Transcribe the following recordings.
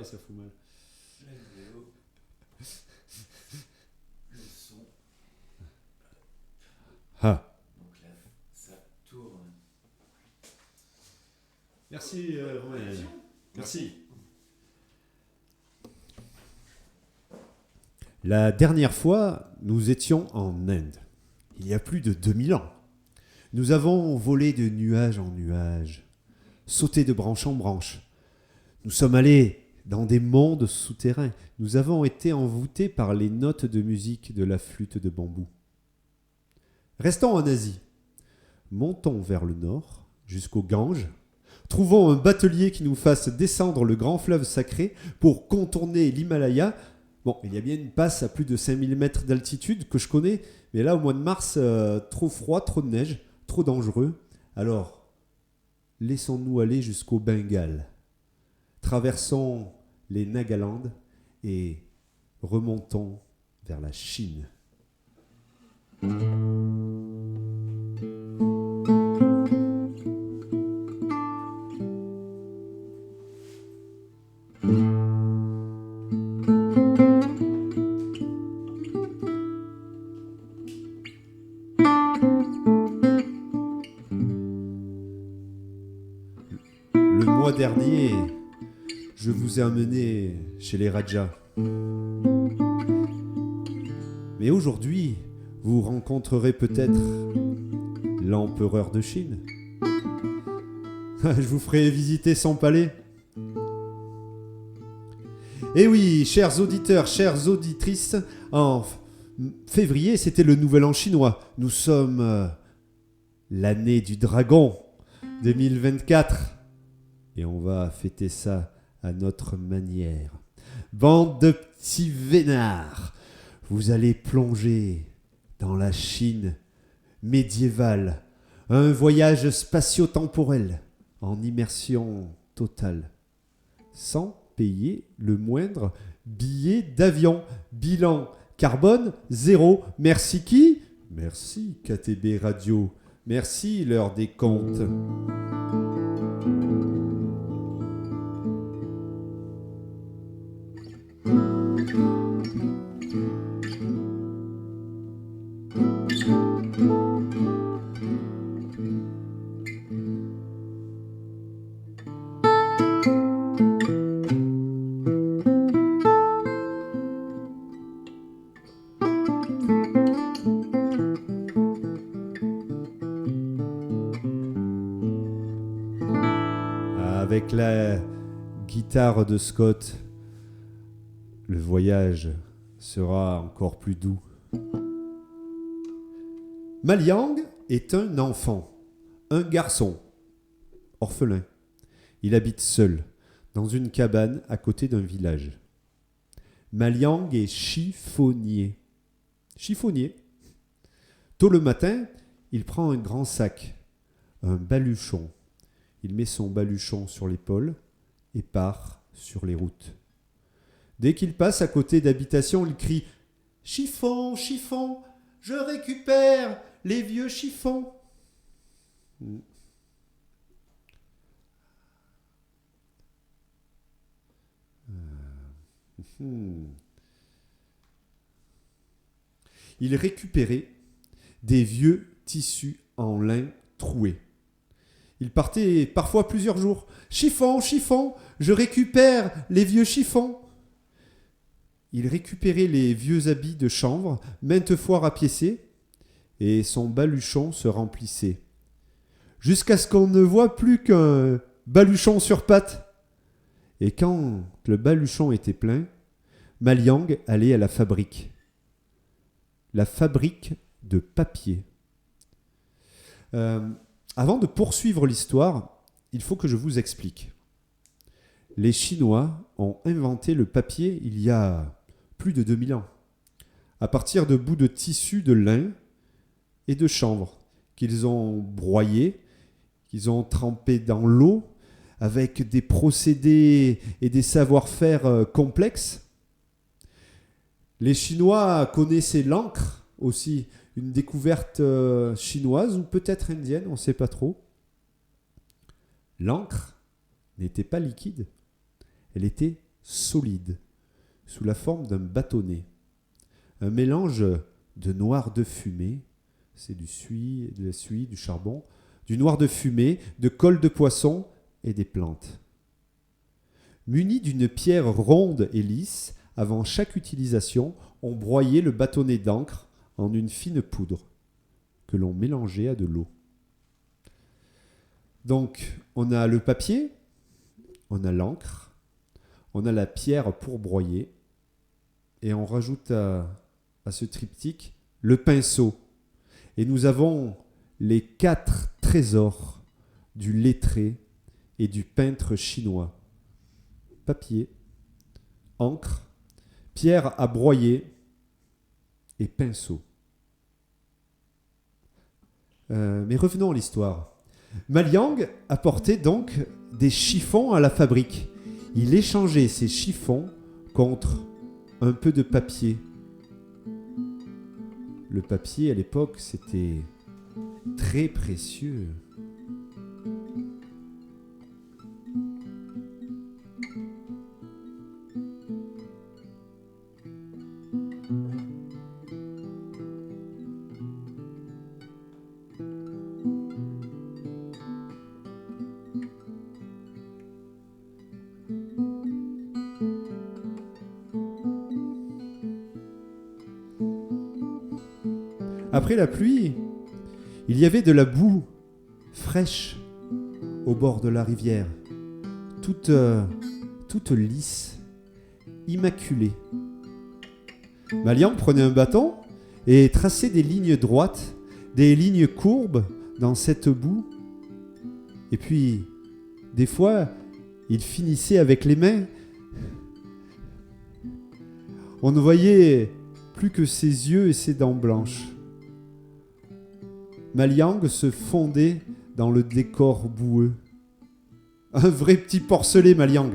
ça fout mal. La vidéo. Le son. Ah. Donc là, ça tourne. Merci Romain. Merci. La dernière fois, nous étions en Inde, il y a plus de 2000 ans. Nous avons volé de nuage en nuage, sauté de branche en branche. Nous sommes allés dans des mondes souterrains. Nous avons été envoûtés par les notes de musique de la flûte de bambou. Restons en Asie. Montons vers le nord, jusqu'au Gange. Trouvons un batelier qui nous fasse descendre le grand fleuve sacré pour contourner l'Himalaya. Bon, il y a bien une passe à plus de 5000 mètres d'altitude que je connais, mais là, au mois de mars, trop froid, trop de neige, trop dangereux. Alors, laissons-nous aller jusqu'au Bengale. Traversons les Nagaland et remontons vers la Chine. Le mois dernier, je vous ai emmené chez les Rajas. Mais aujourd'hui, vous rencontrerez peut-être l'empereur de Chine. Je vous ferai visiter son palais. Et oui, chers auditeurs, chères auditrices, en février, c'était le nouvel an chinois. Nous sommes l'année du dragon 2024. Et on va fêter ça à notre manière. Bande de petits vénards, vous allez plonger dans la Chine médiévale, un voyage spatio-temporel en immersion totale, sans payer le moindre billet d'avion. Bilan carbone 0. Merci qui? Merci KTB Radio. Merci l'heure des comptes. Avec la guitare de Scott, le voyage sera encore plus doux. Maliang est un enfant, un garçon, orphelin. Il habite seul, dans une cabane à côté d'un village. Maliang est chiffonnier. Chiffonnier. Tôt le matin, il prend un grand sac, un baluchon. Il met son baluchon sur l'épaule et part sur les routes. Dès qu'il passe à côté d'habitations, il crie « Chiffon, chiffon, je récupère les vieux chiffons !» Il récupérait des vieux tissus en lin troués. Il partait parfois plusieurs jours. « Chiffon, chiffon, je récupère les vieux chiffons !» Il récupérait les vieux habits de chanvre, maintes fois rapiécés, et son baluchon se remplissait. Jusqu'à ce qu'on ne voit plus qu'un baluchon sur pattes. Et quand le baluchon était plein, Maliang allait à la fabrique. La fabrique de papier. Avant de poursuivre l'histoire, il faut que je vous explique. Les Chinois ont inventé le papier il y a plus de 2000 ans, à partir de bouts de tissu de lin et de chanvre qu'ils ont broyés, qu'ils ont trempés dans l'eau avec des procédés et des savoir-faire complexes. Les Chinois connaissaient l'encre aussi, une découverte chinoise ou peut-être indienne, on ne sait pas trop. L'encre n'était pas liquide, elle était solide, sous la forme d'un bâtonnet. Un mélange de noir de fumée, c'est de la suie, du charbon, du noir de fumée, de colle de poisson et des plantes. Muni d'une pierre ronde et lisse, avant chaque utilisation, on broyait le bâtonnet d'encre en une fine poudre que l'on mélangeait à de l'eau. Donc, on a le papier, on a l'encre, on a la pierre pour broyer, et on rajoute à ce triptyque le pinceau. Et nous avons les 4 trésors du lettré et du peintre chinois. Papier, encre, pierre à broyer et pinceau. Mais revenons à l'histoire. Maliang apportait donc des chiffons à la fabrique. Il échangeait ces chiffons contre un peu de papier. Le papier, à l'époque, c'était très précieux. Après la pluie, il y avait de la boue fraîche au bord de la rivière, toute lisse, immaculée. Maliang prenait un bâton et traçait des lignes droites, des lignes courbes dans cette boue. Et puis, des fois, il finissait avec les mains. On ne voyait plus que ses yeux et ses dents blanches. Maliang se fondait dans le décor boueux. Un vrai petit porcelet, Maliang.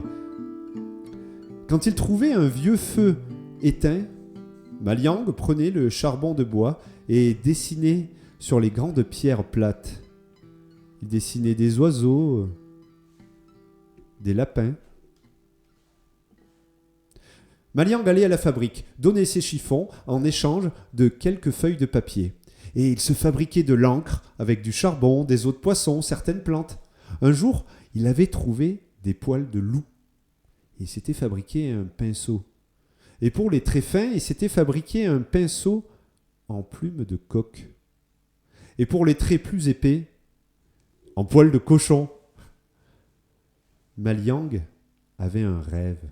Quand il trouvait un vieux feu éteint, Maliang prenait le charbon de bois et dessinait sur les grandes pierres plates. Il dessinait des oiseaux, des lapins. Maliang allait à la fabrique, donnait ses chiffons en échange de quelques feuilles de papier. Et il se fabriquait de l'encre avec du charbon, des os de poisson, certaines plantes. Un jour, il avait trouvé des poils de loup. Il s'était fabriqué un pinceau. Et pour les traits fins, il s'était fabriqué un pinceau en plume de coq. Et pour les traits plus épais, en poil de cochon. Maliang avait un rêve.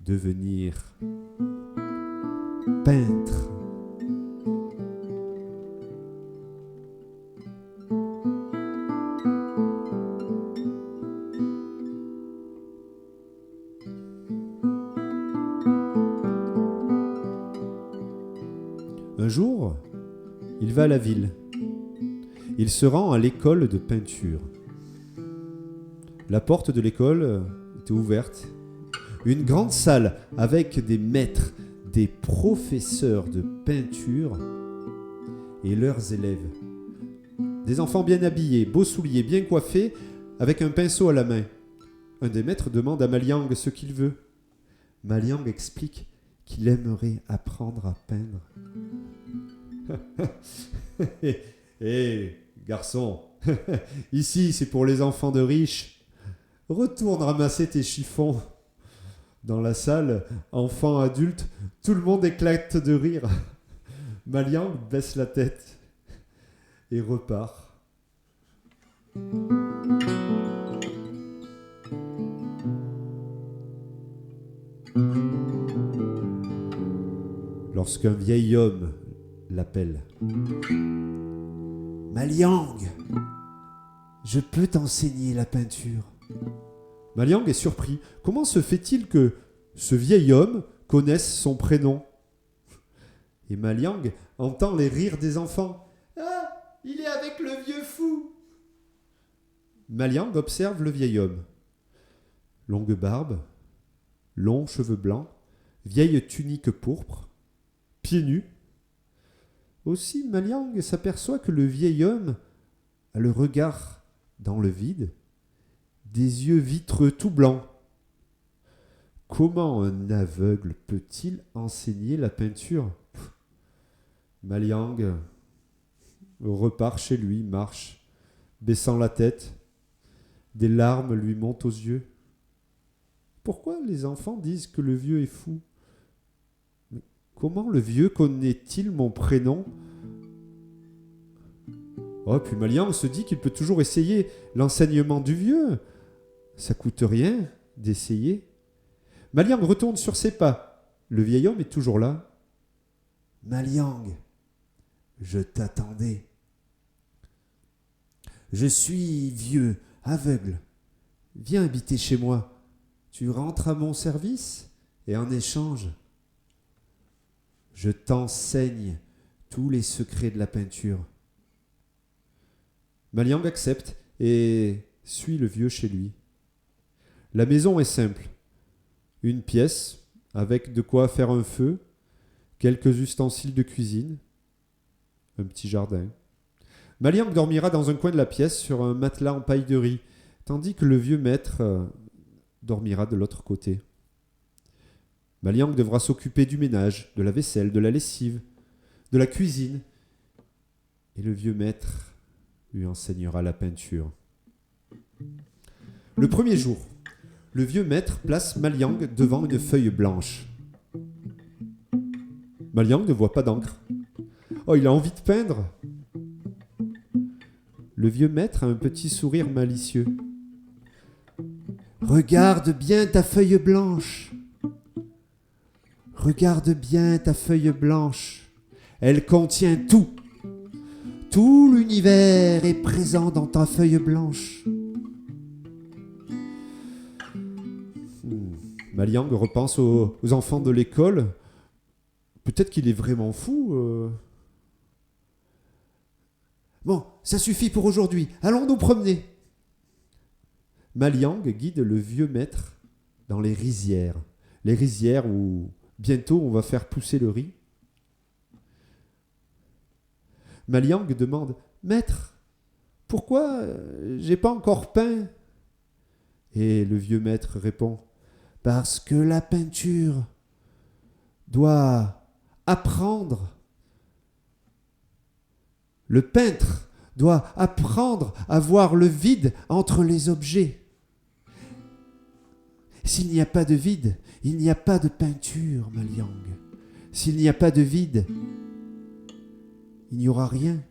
Devenir peintre. Un jour, il va à la ville. Il se rend à l'école de peinture. La porte de l'école était ouverte. Une grande salle avec des maîtres, des professeurs de peinture et leurs élèves. Des enfants bien habillés, beaux souliers, bien coiffés, avec un pinceau à la main. Un des maîtres demande à Maliang ce qu'il veut. Maliang explique qu'il aimerait apprendre à peindre. Hé, garçon, ici c'est pour les enfants de riches. Retourne ramasser tes chiffons. Dans la salle, enfants, adultes, tout le monde éclate de rire. Maliang baisse la tête et repart. Lorsqu'un vieil homme l'appelle. Maliang, je peux t'enseigner la peinture. Maliang est surpris. Comment se fait-il que ce vieil homme connaisse son prénom? Et Maliang entend les rires des enfants. Ah, il est avec le vieux fou. Maliang observe le vieil homme. Longue barbe, longs cheveux blancs, vieille tunique pourpre, pieds nus. Aussi, Maliang s'aperçoit que le vieil homme a le regard dans le vide, des yeux vitreux tout blancs. comment un aveugle peut-il enseigner la peinture? Maliang repart chez lui, marche, baissant la tête. Des larmes lui montent aux yeux. Pourquoi les enfants disent que le vieux est fou? Mais comment le vieux connaît-il mon prénom? Oh, puis Maliang se dit qu'il peut toujours essayer l'enseignement du vieux. Ça coûte rien d'essayer. Maliang retourne sur ses pas. Le vieil homme est toujours là. Maliang, je t'attendais. Je suis vieux, aveugle. Viens habiter chez moi. Tu rentres à mon service et en échange, je t'enseigne tous les secrets de la peinture. Maliang accepte et suit le vieux chez lui. La maison est simple. Une pièce avec de quoi faire un feu, quelques ustensiles de cuisine, un petit jardin. Maliang dormira dans un coin de la pièce sur un matelas en paille de riz, tandis que le vieux maître dormira de l'autre côté. Maliang devra s'occuper du ménage, de la vaisselle, de la lessive, de la cuisine, et le vieux maître lui enseignera la peinture. Le premier jour, le vieux maître place Maliang devant une feuille blanche. Maliang ne voit pas d'encre. Oh, il a envie de peindre. Le vieux maître a un petit sourire malicieux. Regarde bien ta feuille blanche. Regarde bien ta feuille blanche. Elle contient tout. Tout l'univers est présent dans ta feuille blanche. Maliang repense aux enfants de l'école. Peut-être qu'il est vraiment fou. Bon, ça suffit pour aujourd'hui. Allons nous promener. Maliang guide le vieux maître dans les rizières. Les rizières où bientôt on va faire pousser le riz. Maliang demande « Maître, pourquoi j'ai pas encore peint ?» Et le vieux maître répond « Parce que la peinture doit apprendre. Le peintre doit apprendre à voir le vide entre les objets. S'il n'y a pas de vide, il n'y a pas de peinture, Maliang. S'il n'y a pas de vide, il n'y aura rien. »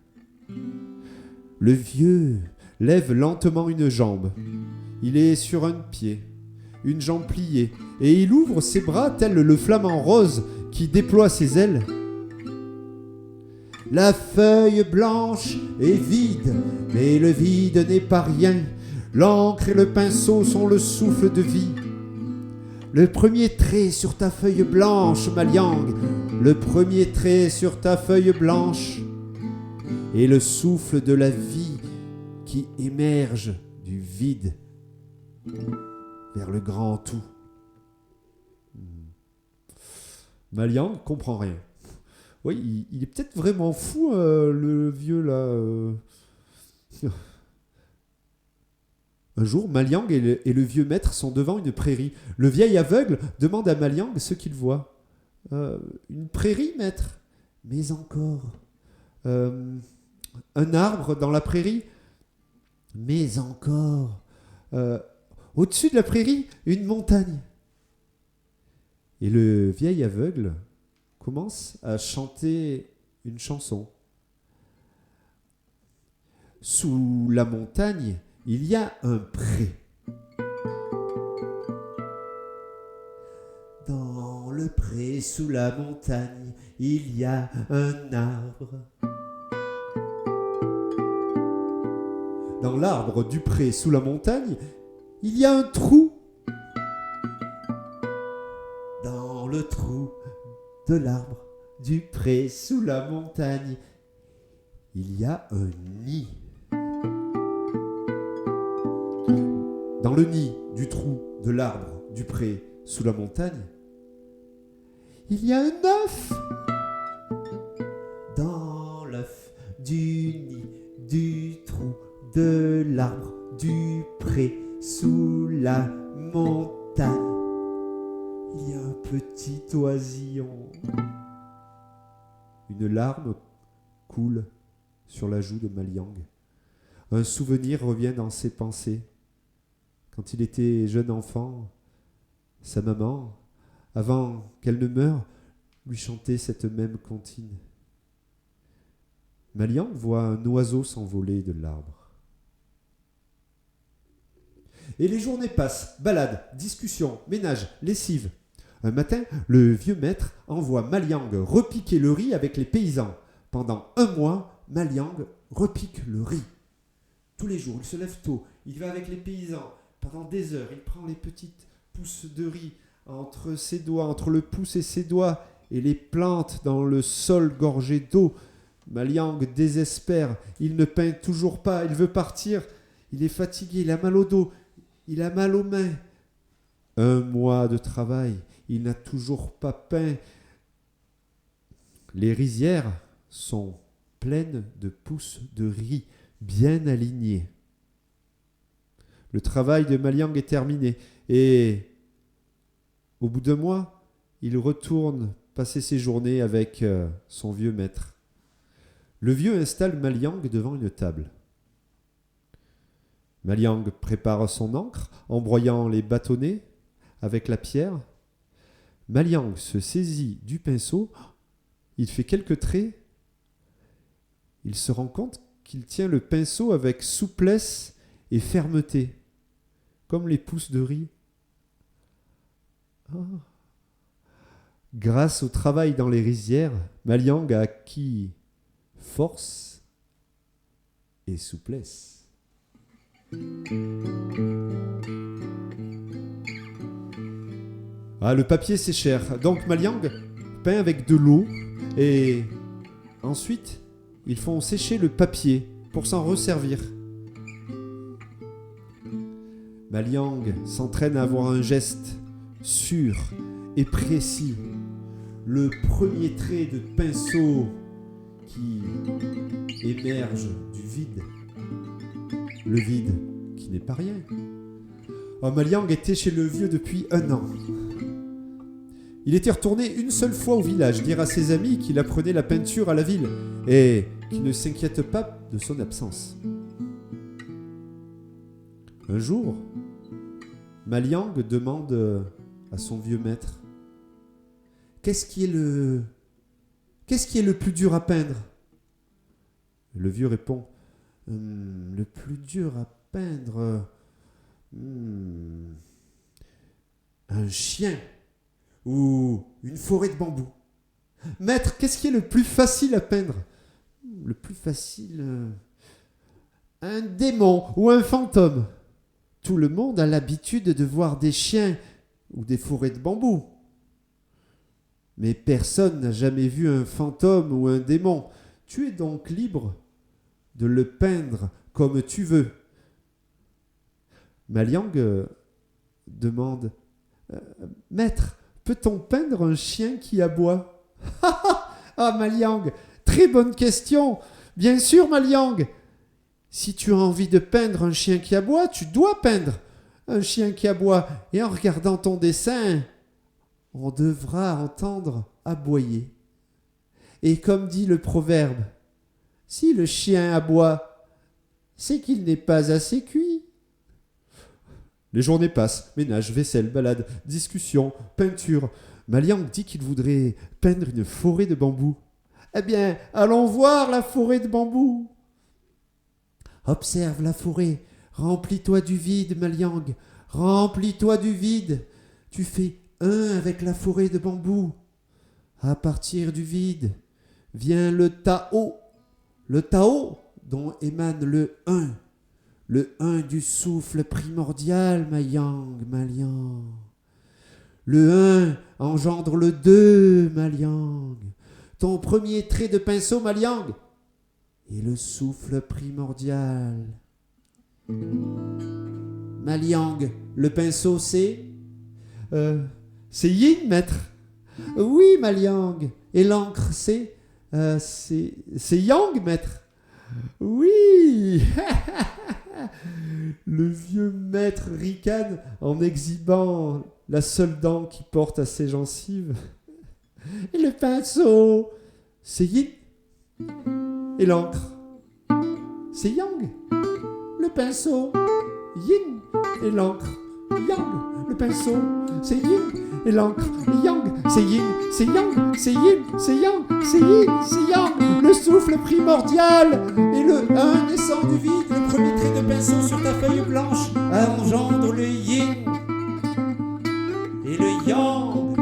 Le vieux lève lentement une jambe. Il est sur un pied, une jambe pliée, et il ouvre ses bras tel le flamant rose qui déploie ses ailes. La feuille blanche est vide, mais le vide n'est pas rien. L'encre et le pinceau sont le souffle de vie. Le premier trait sur ta feuille blanche, Maliang, le premier trait sur ta feuille blanche est le souffle de la vie qui émerge du vide vers le grand tout. Maliang comprend rien. Oui, il est peut-être vraiment fou, le vieux là. Un jour, Maliang et le vieux maître sont devant une prairie. Le vieil aveugle demande à Maliang ce qu'il voit. Une prairie, maître? Mais encore. Un arbre dans la prairie? Mais encore. Au-dessus de la prairie, une montagne. Et le vieil aveugle commence à chanter une chanson. Sous la montagne, il y a un pré. Dans le pré, sous la montagne, il y a un arbre. Dans l'arbre du pré, sous la montagne, il y a un trou. Dans le trou de l'arbre du pré, sous la montagne, il y a un nid. Dans le nid du trou de l'arbre du pré, sous la montagne, il y a un œuf. Dans l'œuf du nid du trou de l'arbre du pré, sous la montagne, petit oisillon. Une larme coule sur la joue de Maliang. Un souvenir revient dans ses pensées. Quand il était jeune enfant, sa maman, avant qu'elle ne meure, lui chantait cette même comptine. Maliang voit un oiseau s'envoler de l'arbre. Et les journées passent, balades, discussions, ménage, lessive. Un matin, le vieux maître envoie Maliang repiquer le riz avec les paysans. Pendant 1 mois, Maliang repique le riz. Tous les jours, il se lève tôt, il va avec les paysans. Pendant des heures, il prend les petites pousses de riz entre ses doigts, entre le pouce et ses doigts, et les plante dans le sol gorgé d'eau. Maliang désespère, il ne peint toujours pas, il veut partir. Il est fatigué, il a mal au dos, il a mal aux mains. 1 mois de travail, il n'a toujours pas peint. Les rizières sont pleines de pousses de riz bien alignées. Le travail de Maliang est terminé et au bout d'1 mois, il retourne passer ses journées avec son vieux maître. Le vieux installe Maliang devant une table. Maliang prépare son encre en broyant les bâtonnets avec la pierre. Maliang se saisit du pinceau, il fait quelques traits. Il se rend compte qu'il tient le pinceau avec souplesse et fermeté, comme les pousses de riz. Ah. Grâce au travail dans les rizières, Maliang a acquis force et souplesse. Ah, le papier c'est cher, donc Maliang peint avec de l'eau et ensuite ils font sécher le papier pour s'en resservir. Maliang s'entraîne à avoir un geste sûr et précis. Le premier trait de pinceau qui émerge du vide. Le vide qui n'est pas rien. Oh, Maliang était chez le vieux depuis 1 an. Il était retourné une seule fois au village dire à ses amis qu'il apprenait la peinture à la ville et qu'il ne s'inquiète pas de son absence. Un jour, Maliang demande à son vieux maître « Qu'est-ce qui est le plus dur à peindre ?» Le vieux répond « Le plus dur à peindre... un chien ou une forêt de bambou. » « Maître, qu'est-ce qui est le plus facile à peindre ?»« Le plus facile... un démon ou un fantôme. » Tout le monde a l'habitude de voir des chiens ou des forêts de bambou. Mais personne n'a jamais vu un fantôme ou un démon. Tu es donc libre de le peindre comme tu veux. Maliang demande « Maître, peut-on peindre un chien qui aboie ?» Ah, Maliang, très bonne question. Bien sûr, Maliang. Si tu as envie de peindre un chien qui aboie, tu dois peindre un chien qui aboie. Et en regardant ton dessin, on devra entendre aboyer. Et comme dit le proverbe, si le chien aboie, c'est qu'il n'est pas assez cuit. Les journées passent, ménage, vaisselle, balade, discussion, peinture. Maliang dit qu'il voudrait peindre une forêt de bambou. Eh bien, allons voir la forêt de bambou. Observe la forêt, remplis-toi du vide, Maliang, remplis-toi du vide. Tu fais 1 avec la forêt de bambou. À partir du vide vient le Tao dont émane le 1 du souffle primordial, Maliang. Le 1 engendre le 2, Maliang. Ton premier trait de pinceau, Maliang, et le souffle primordial. Maliang, le pinceau c'est Yin, maître. Oui, Maliang. Et l'encre c'est Yang, maître. Oui. Le vieux maître ricane en exhibant la seule dent qui porte à ses gencives. Et le pinceau, c'est yin. Et l'encre, c'est yang. Le pinceau, yin. Et l'encre, yang. Le pinceau, c'est yin. Et l'encre, yang. C'est yin, c'est yang. C'est yin, c'est yang. C'est yin, c'est yang. Le souffle primordial. Et le un naissant du vide. Le premier trait de pinceau sur ta feuille blanche engendre le yin. Et le yang.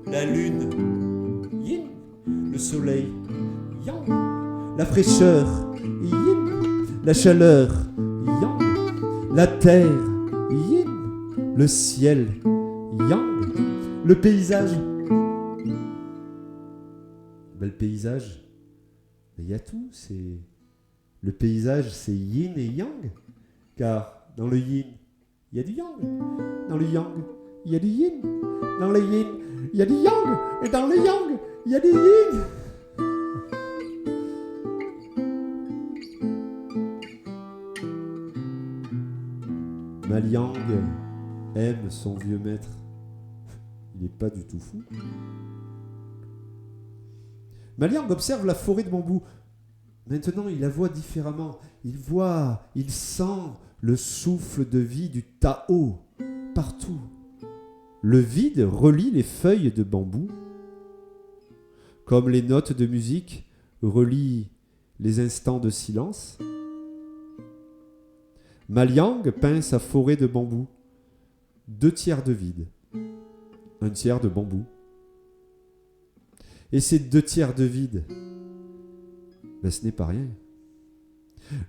La lune, yin. Le soleil, yang. La fraîcheur, yin. La chaleur, yang. La terre, yin. Le ciel, yang. Le paysage. Le paysage, il y a tout. Le paysage, c'est yin et yang. Car dans le yin, il y a du yang. Dans le yang, il y a du yin. Dans le yin, il y a du yang. Et dans le yang, il y a du yin. Maliang aime son vieux maître. Il n'est pas du tout fou. Maliang observe la forêt de bambou. Maintenant, il la voit différemment. Il sent le souffle de vie du Tao partout. Le vide relie les feuilles de bambou, comme les notes de musique relient les instants de silence. Maliang peint sa forêt de bambou. 2 tiers de vide, 1 tiers de bambou. Et ces 2 tiers de vide, ce n'est pas rien.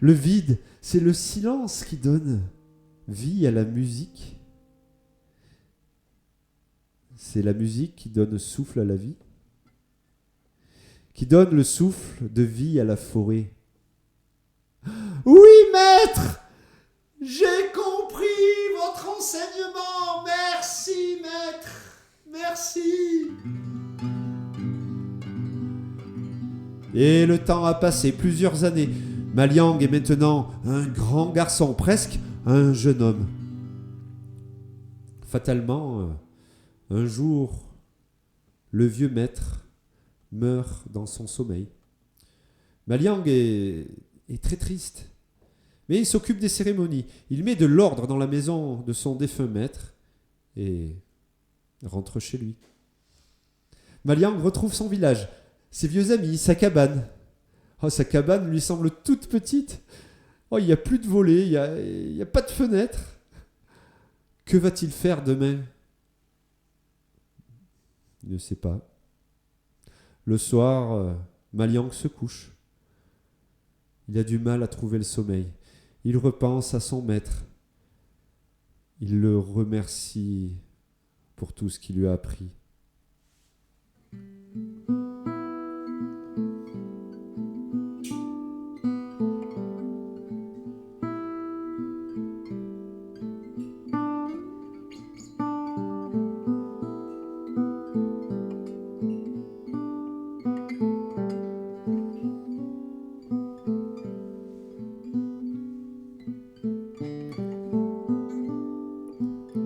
Le vide, c'est le silence qui donne vie à la musique. C'est la musique qui donne souffle à la vie, qui donne le souffle de vie à la forêt. Oui, maître! J'ai compris votre enseignement. Merci, maître. Merci. Et le temps a passé, plusieurs années. Maliang est maintenant un grand garçon, presque un jeune homme. Fatalement, un jour, le vieux maître meurt dans son sommeil. Maliang est très triste. Mais il s'occupe des cérémonies. Il met de l'ordre dans la maison de son défunt maître et rentre chez lui. Maliang retrouve son village, ses vieux amis, sa cabane. Oh, sa cabane lui semble toute petite. Oh, il n'y a plus de volets, il n'y a pas de fenêtre. Que va-t-il faire demain? Il ne sait pas. Le soir, Maliang se couche. Il a du mal à trouver le sommeil. Il repense à son maître. Il le remercie pour tout ce qu'il lui a appris.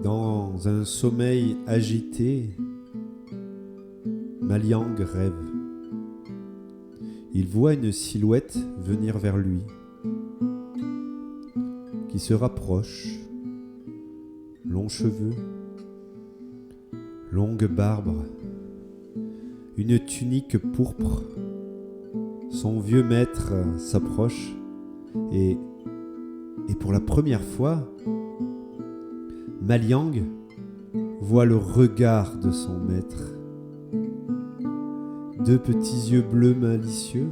Dans un sommeil agité, Maliang rêve. Il voit une silhouette venir vers lui, qui se rapproche, longs cheveux, longue barbe, une tunique pourpre. Son vieux maître s'approche et pour la première fois, Maliang voit le regard de son maître. 2 petits yeux bleus malicieux.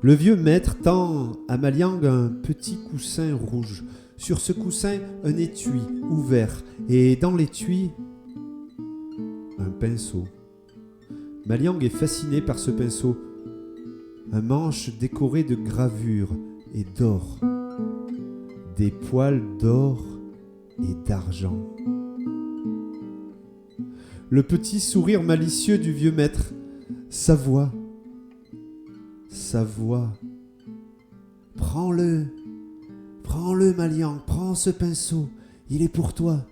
Le vieux maître tend à Maliang un petit coussin rouge. Sur ce coussin, un étui ouvert. Et dans l'étui, un pinceau. Maliang est fasciné par ce pinceau. Un manche décoré de gravures et d'or. Des poils d'or et d'argent. Le petit sourire malicieux du vieux maître, sa voix Prends-le, prends-le, Maliang, prends ce pinceau, il est pour toi.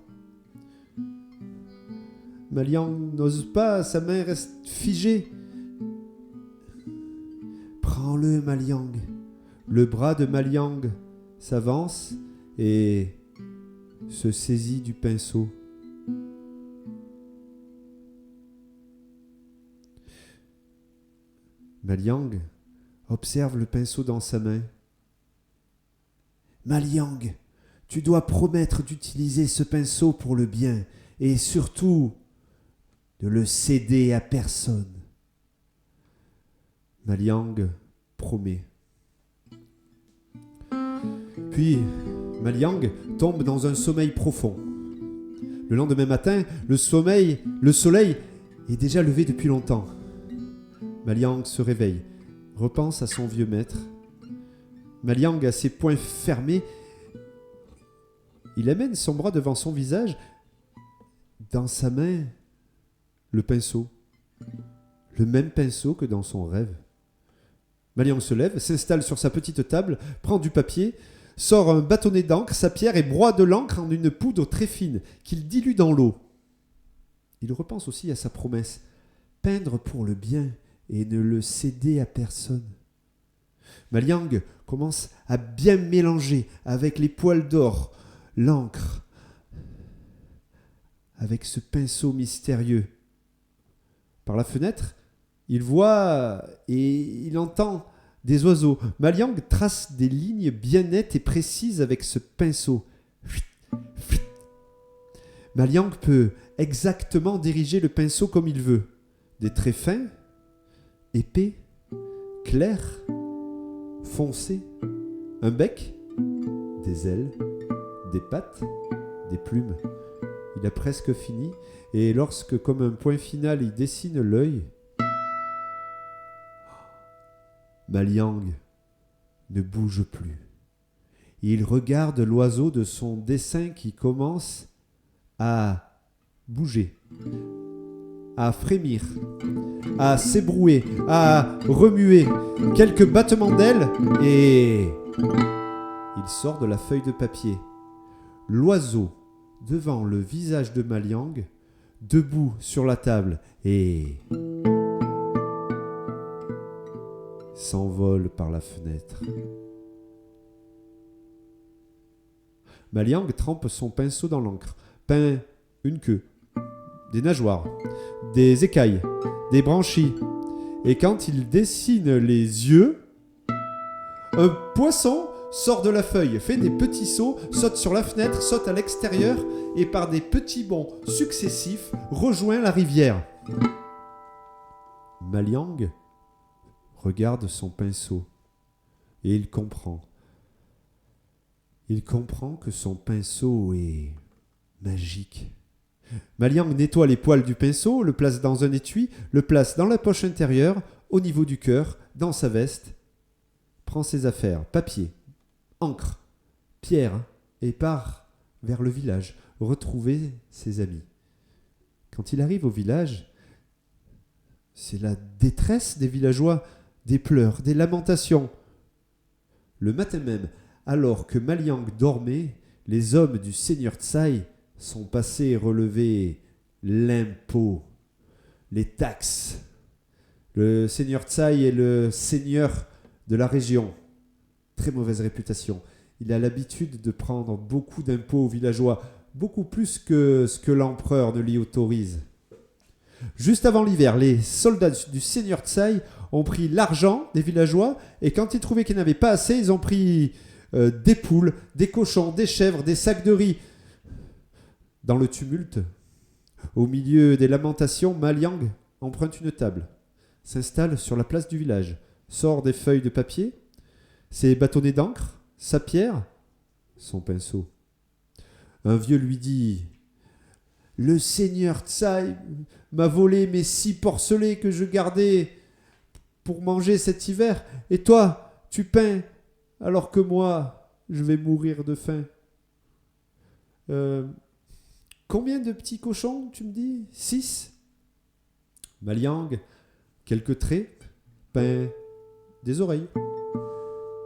Maliang n'ose pas, sa main reste figée. Prends-le, Maliang. Le bras de Maliang s'avance et se saisit du pinceau. Maliang observe le pinceau dans sa main. Maliang, tu dois promettre d'utiliser ce pinceau pour le bien et surtout de le céder à personne. Maliang promet. Puis, Maliang tombe dans un sommeil profond. Le lendemain matin, le soleil est déjà levé depuis longtemps. Maliang se réveille, repense à son vieux maître. Maliang a ses poings fermés. Il amène son bras devant son visage. Dans sa main, le pinceau. Le même pinceau que dans son rêve. Maliang se lève, s'installe sur sa petite table, prend du papier, sort un bâtonnet d'encre, sa pierre et broie de l'encre en une poudre très fine qu'il dilue dans l'eau. Il repense aussi à sa promesse, peindre pour le bien et ne le céder à personne. Maliang commence à bien mélanger avec les poils d'or, l'encre, avec ce pinceau mystérieux. Par la fenêtre, il voit et il entend des oiseaux. Maliang trace des lignes bien nettes et précises avec ce pinceau. Maliang peut exactement diriger le pinceau comme il veut. Des traits fins, épais, clairs, foncés, un bec, des ailes, des pattes, des plumes. Il a presque fini et lorsque, comme un point final, il dessine l'œil, Maliang ne bouge plus. Il regarde l'oiseau de son dessin qui commence à bouger, à frémir, à s'ébrouer, à remuer. Quelques battements d'ailes et il sort de la feuille de papier. L'oiseau devant le visage de Maliang, debout sur la table et s'envole par la fenêtre. Maliang trempe son pinceau dans l'encre, peint une queue, des nageoires, des écailles, des branchies, et quand il dessine les yeux, un poisson sort de la feuille, fait des petits sauts, saute sur la fenêtre, saute à l'extérieur et par des petits bonds successifs rejoint la rivière. Maliang regarde son pinceau et il comprend. Il comprend que son pinceau est magique. Maliang nettoie les poils du pinceau, le place dans un étui, le place dans la poche intérieure, au niveau du cœur, dans sa veste, prend ses affaires, papier, encre, pierre, et part vers le village, retrouver ses amis. Quand il arrive au village, c'est la détresse des villageois, des pleurs, des lamentations. Le matin même, alors que Maliang dormait, les hommes du seigneur Tsai sont passés relever l'impôt, les taxes. Le seigneur Tsai est le seigneur de la région. Très mauvaise réputation. Il a l'habitude de prendre beaucoup d'impôts aux villageois, beaucoup plus que ce que l'empereur ne l'y autorise. Juste avant l'hiver, les soldats du seigneur Tsai ont pris l'argent des villageois et quand ils trouvaient qu'ils n'avaient pas assez, ils ont pris des poules, des cochons, des chèvres, des sacs de riz. Dans le tumulte, au milieu des lamentations, Maliang emprunte une table, s'installe sur la place du village, sort des feuilles de papier, ses bâtonnets d'encre, sa pierre, son pinceau. Un vieux lui dit « Le seigneur Tsai m'a volé mes 6 porcelets que je gardais pour manger cet hiver, et toi, tu peins, alors que moi, je vais mourir de faim. Combien de petits cochons, tu me dis ? 6 ? Maliang, quelques traits, peint des oreilles.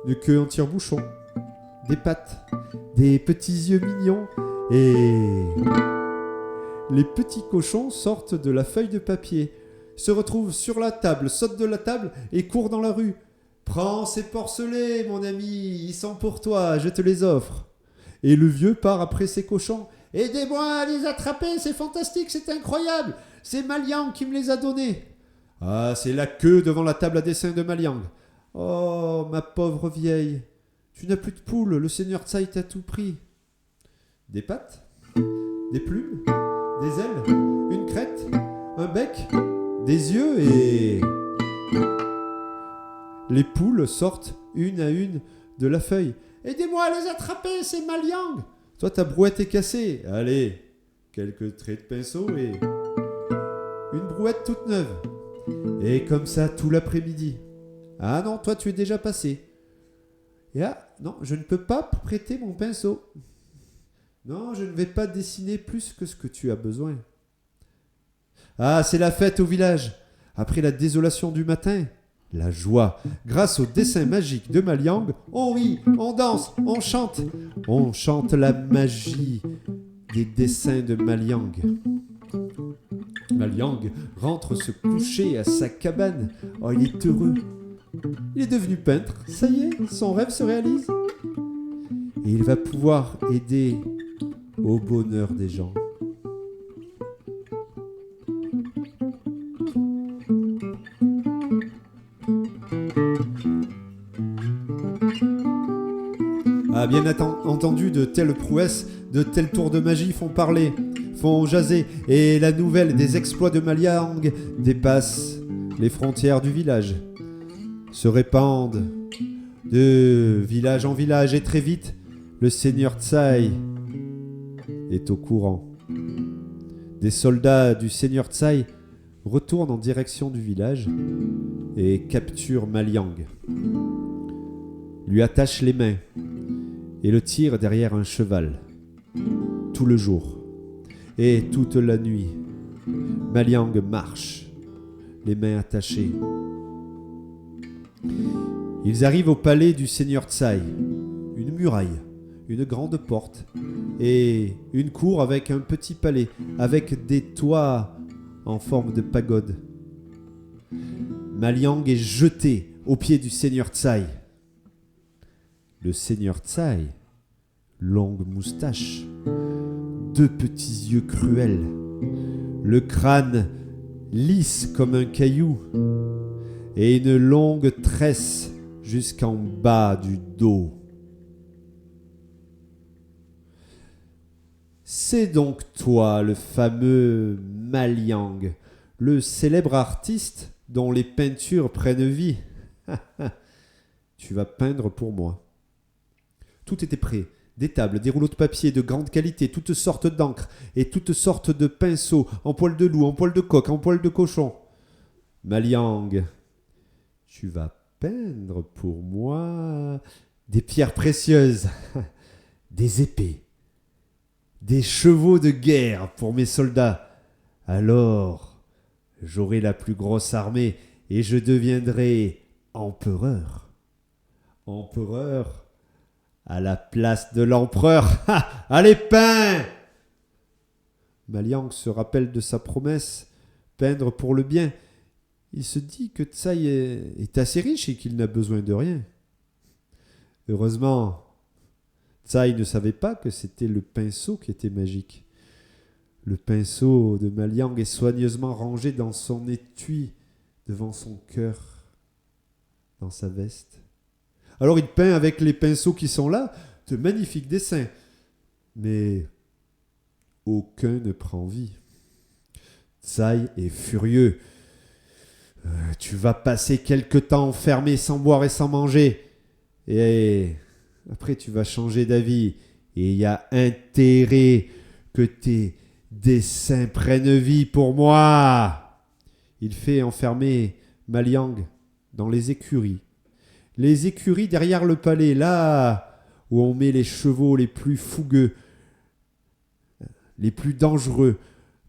une queue en tire-bouchon, des pattes, des petits yeux mignons et... Les petits cochons sortent de la feuille de papier, se retrouvent sur la table, sautent de la table et courent dans la rue. « Prends ces porcelets, mon ami, ils sont pour toi, je te les offre. » Et le vieux part après ses cochons. « Aidez-moi à les attraper, c'est fantastique, c'est incroyable. C'est Maliang qui me les a donnés. » Ah, c'est la queue devant la table à dessin de Maliang. « Oh, ma pauvre vieille, tu n'as plus de poule, le seigneur Tsai t'a tout pris. » Des pattes, des plumes, des ailes, une crête, un bec, des yeux et... Les poules sortent une à une de la feuille. « Aidez-moi à les attraper, c'est Maliang. » Toi, ta brouette est cassée. Allez, quelques traits de pinceau et... Une brouette toute neuve. Et comme ça, tout l'après-midi. Ah non, toi, tu es déjà passé. Et ah, non, je ne peux pas prêter mon pinceau. Non, je ne vais pas dessiner plus que ce que tu as besoin. Ah, c'est la fête au village. Après la désolation du matin, la joie. Grâce au dessin magique de Maliang, on rit, on danse, on chante. On chante la magie des dessins de Maliang. Maliang rentre se coucher à sa cabane. Oh, il est heureux. Il est devenu peintre. Ça y est, son rêve se réalise. Et il va pouvoir aider au bonheur des gens. Ah, bien entendu, de telles prouesses, de tels tours de magie font parler, font jaser, et la nouvelle des exploits de Maliang dépasse les frontières du village, se répandent de village en village, et très vite, le seigneur Tsai est au courant. Des soldats du seigneur Tsai retournent en direction du village et capturent Maliang, lui attachent les mains et le tirent derrière un cheval, tout le jour et toute la nuit. Maliang marche, les mains attachées. Ils arrivent au palais du seigneur Tsai, une muraille, une grande porte et une cour avec un petit palais, avec des toits en forme de pagode. Maliang est jeté aux pieds du seigneur Tsai. Le seigneur Tsai, longue moustache, deux petits yeux cruels, le crâne lisse comme un caillou et une longue tresse jusqu'en bas du dos. C'est donc toi, le fameux Maliang, le célèbre artiste dont les peintures prennent vie. Tu vas peindre pour moi. Tout était prêt. Des tables, des rouleaux de papier de grande qualité, toutes sortes d'encre et toutes sortes de pinceaux, en poil de loup, en poil de coq, en poil de cochon. Maliang, tu vas peindre pour moi des pierres précieuses, des épées, des chevaux de guerre pour mes soldats. Alors, j'aurai la plus grosse armée et je deviendrai empereur. Empereur à la place de l'empereur. Allez, peins! Maliang se rappelle de sa promesse, peindre pour le bien. Il se dit que Tsai est assez riche et qu'il n'a besoin de rien. Heureusement, Tsai ne savait pas que c'était le pinceau qui était magique. Le pinceau de Maliang est soigneusement rangé dans son étui, devant son cœur, dans sa veste. Alors il peint avec les pinceaux qui sont là de magnifiques dessins. Mais aucun ne prend vie. Tsai est furieux. Tu vas passer quelque temps enfermé sans boire et sans manger. Et après tu vas changer d'avis. Et il y a intérêt que tes dessins prennent vie pour moi. Il fait enfermer Maliang dans les écuries. Les écuries derrière le palais, là où on met les chevaux les plus fougueux, les plus dangereux,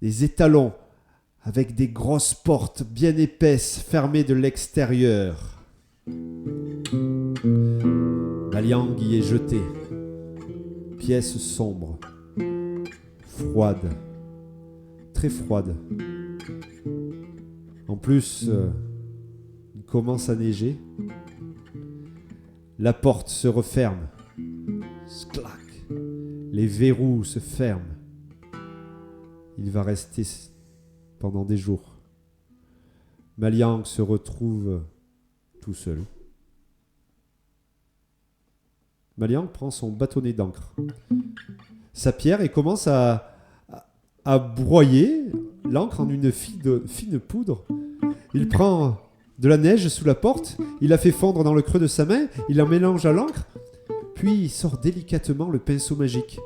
les étalons, avec des grosses portes bien épaisses fermées de l'extérieur. Maliang y est jeté. Pièce sombre, froide, très froide. En plus, il commence à neiger. La porte se referme. Sclac. Les verrous se ferment. Il va rester pendant des jours. Maliang se retrouve tout seul. Maliang prend son bâtonnet d'encre, sa pierre et commence à broyer l'encre en une fine poudre. Il prend de la neige sous la porte, il la fait fondre dans le creux de sa main, il en mélange à l'encre, puis il sort délicatement le pinceau magique,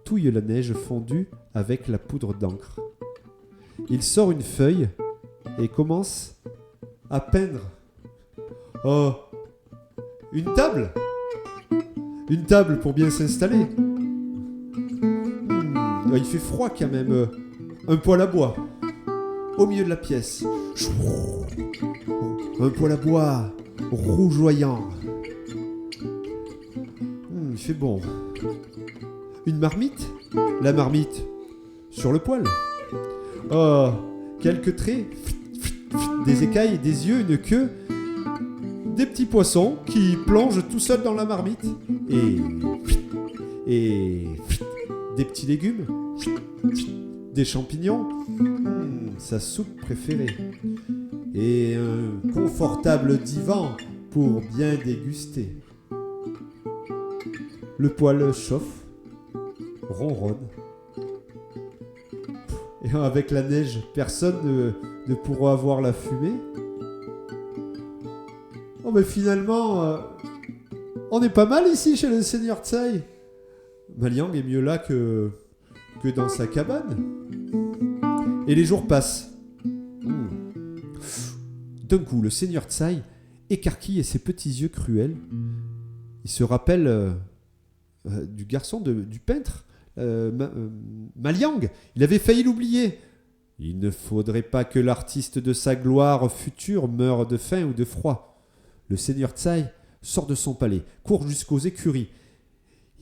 touille la neige fondue avec la poudre d'encre. Il sort une feuille et commence à peindre. Oh, une table! Une table pour bien s'installer. Il fait froid quand même. Un poêle à bois au milieu de la pièce. Un poêle à bois rougeoyant. Il fait bon. Une marmite. La marmite sur le poêle. Oh, quelques traits. Des écailles, des yeux, une queue. Des petits poissons qui plongent tout seuls dans la marmite. Et des petits légumes. Des champignons. Sa soupe préférée. Et un confortable divan pour bien déguster. Le poêle chauffe, ronronne. Et avec la neige, personne ne pourra voir la fumée. Oh mais finalement, on est pas mal ici chez le Seigneur Tsai. Maliang est mieux là que dans sa cabane. Et les jours passent. D'un coup, le Seigneur Tsai écarquille ses petits yeux cruels. Il se rappelle du garçon du peintre, Maliang. Il avait failli l'oublier. Il ne faudrait pas que l'artiste de sa gloire future meure de faim ou de froid. Le Seigneur Tsai sort de son palais, court jusqu'aux écuries.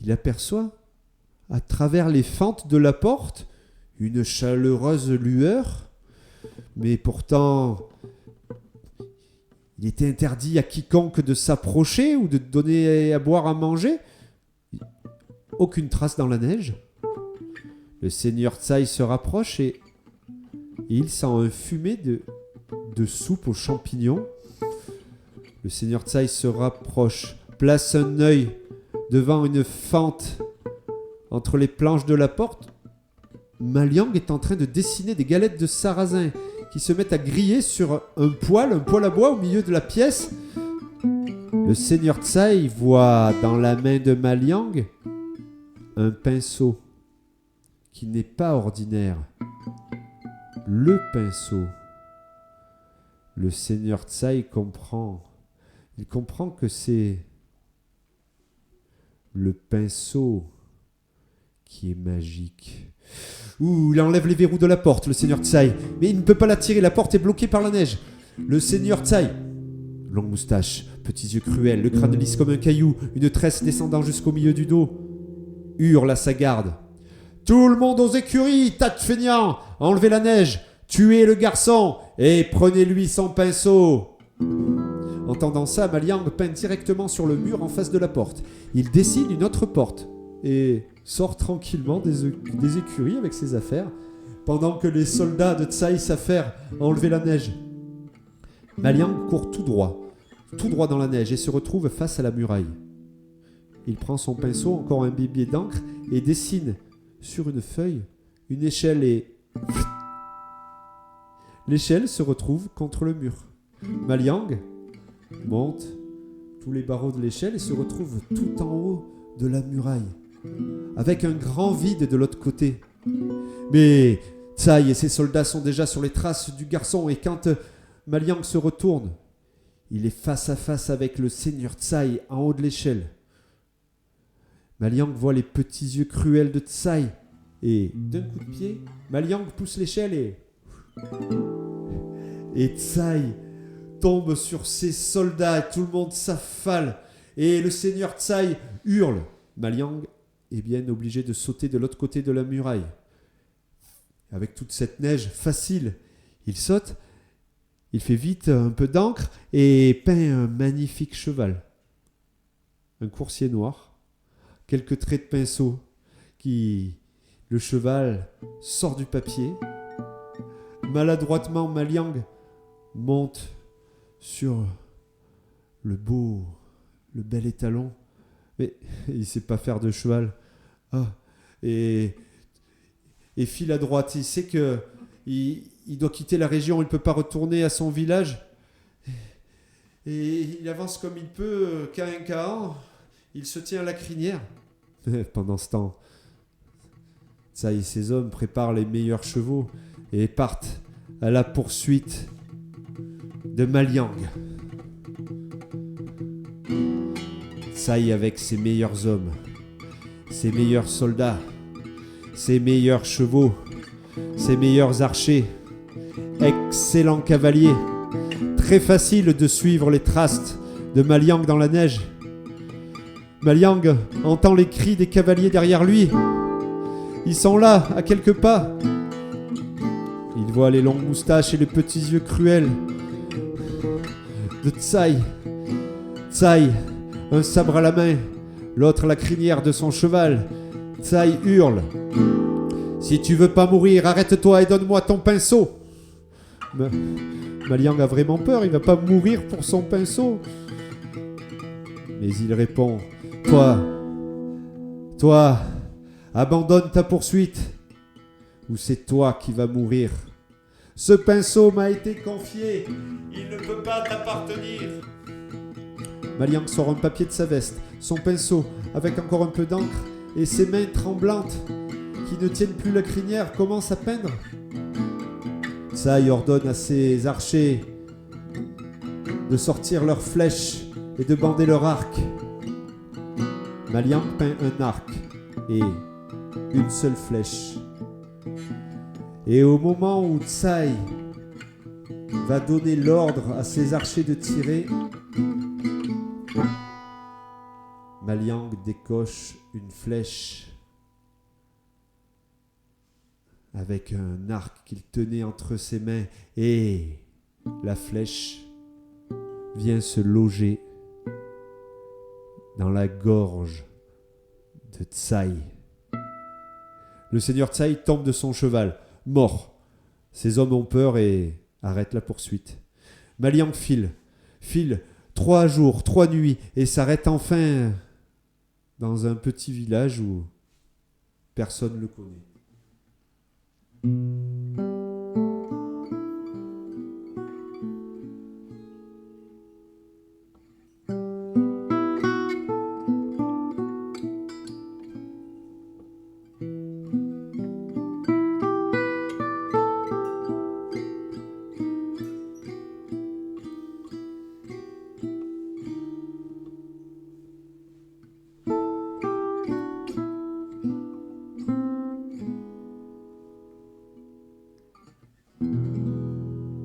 Il aperçoit, à travers les fentes de la porte, une chaleureuse lueur. Mais pourtant, il était interdit à quiconque de s'approcher ou de donner à boire à manger. Aucune trace dans la neige. Le Seigneur Tsai se rapproche et il sent un fumet de soupe aux champignons. Le Seigneur Tsai se rapproche, place un œil devant une fente entre les planches de la porte. Maliang est en train de dessiner des galettes de sarrasin qui se mettent à griller sur un poêle à bois au milieu de la pièce. Le Seigneur Tsai voit dans la main de Maliang un pinceau qui n'est pas ordinaire. Le pinceau. Le Seigneur Tsai comprend. Il comprend que c'est le pinceau qui est magique. Il enlève les verrous de la porte, le Seigneur Tsai. Mais il ne peut pas la tirer, la porte est bloquée par la neige. Le Seigneur Tsai, longue moustache, petits yeux cruels, le crâne lisse comme un caillou, une tresse descendant jusqu'au milieu du dos, hurle à sa garde. Tout le monde aux écuries, tas de feignants, enlevez la neige, tuez le garçon et prenez-lui son pinceau. Entendant ça, Maliang peint directement sur le mur en face de la porte. Il dessine une autre porte et sort tranquillement des écuries avec ses affaires, pendant que les soldats de Tsai s'affairent à enlever la neige. Maliang court tout droit dans la neige et se retrouve face à la muraille. Il prend son pinceau, encore imbibé d'encre, et dessine sur une feuille une échelle et... L'échelle se retrouve contre le mur. Maliang monte tous les barreaux de l'échelle et se retrouve tout en haut de la muraille, avec un grand vide de l'autre côté. Mais Tsai et ses soldats sont déjà sur les traces du garçon et quand Maliang se retourne, il est face à face avec le Seigneur Tsai en haut de l'échelle. Maliang voit les petits yeux cruels de Tsai et d'un coup de pied, Maliang pousse l'échelle et Tsai tombe sur ses soldats et tout le monde s'affale Et le seigneur Tsai hurle. Maliang est bien obligé de sauter de l'autre côté de la muraille. Avec toute cette neige facile, il saute, il fait vite un peu d'encre et peint un magnifique cheval. Un coursier noir, quelques traits de pinceau le cheval sort du papier. Maladroitement, Maliang monte sur le bel étalon, mais il ne sait pas faire de cheval. Et file à droite. Il sait que il doit quitter la région, il ne peut pas retourner à son village. Et il avance comme il peut, K1. Il se tient à la crinière. Pendant ce temps, ça et ses hommes préparent les meilleurs chevaux et partent à la poursuite de Maliang. Tsai avec ses meilleurs hommes, ses meilleurs soldats, ses meilleurs chevaux, ses meilleurs archers, excellents cavaliers. Très facile de suivre les traces de Maliang dans la neige. Maliang entend les cris des cavaliers derrière lui. Ils sont là, à quelques pas. Il voit les longues moustaches et les petits yeux cruels de Tsai. Tsai, un sabre à la main, l'autre à la crinière de son cheval. Tsai hurle. Si tu veux pas mourir, arrête-toi et donne-moi ton pinceau. Maliang a vraiment peur, il va pas mourir pour son pinceau. Mais il répond. Toi, abandonne ta poursuite, ou c'est toi qui vas mourir. Ce pinceau m'a été confié, il ne peut pas t'appartenir. Maliang sort un papier de sa veste, son pinceau, avec encore un peu d'encre, et ses mains tremblantes, qui ne tiennent plus la crinière, commencent à peindre. Tsai ordonne à ses archers de sortir leurs flèches et de bander leur arc. Maliang peint un arc et une seule flèche. Et au moment où Tsai va donner l'ordre à ses archers de tirer, Maliang décoche une flèche avec un arc qu'il tenait entre ses mains et la flèche vient se loger dans la gorge de Tsai. Le seigneur Tsai tombe de son cheval, mort. Ses hommes ont peur et arrêtent la poursuite. Maliang file 3 jours, 3 nuits et s'arrête enfin dans un petit village où personne ne le connaît.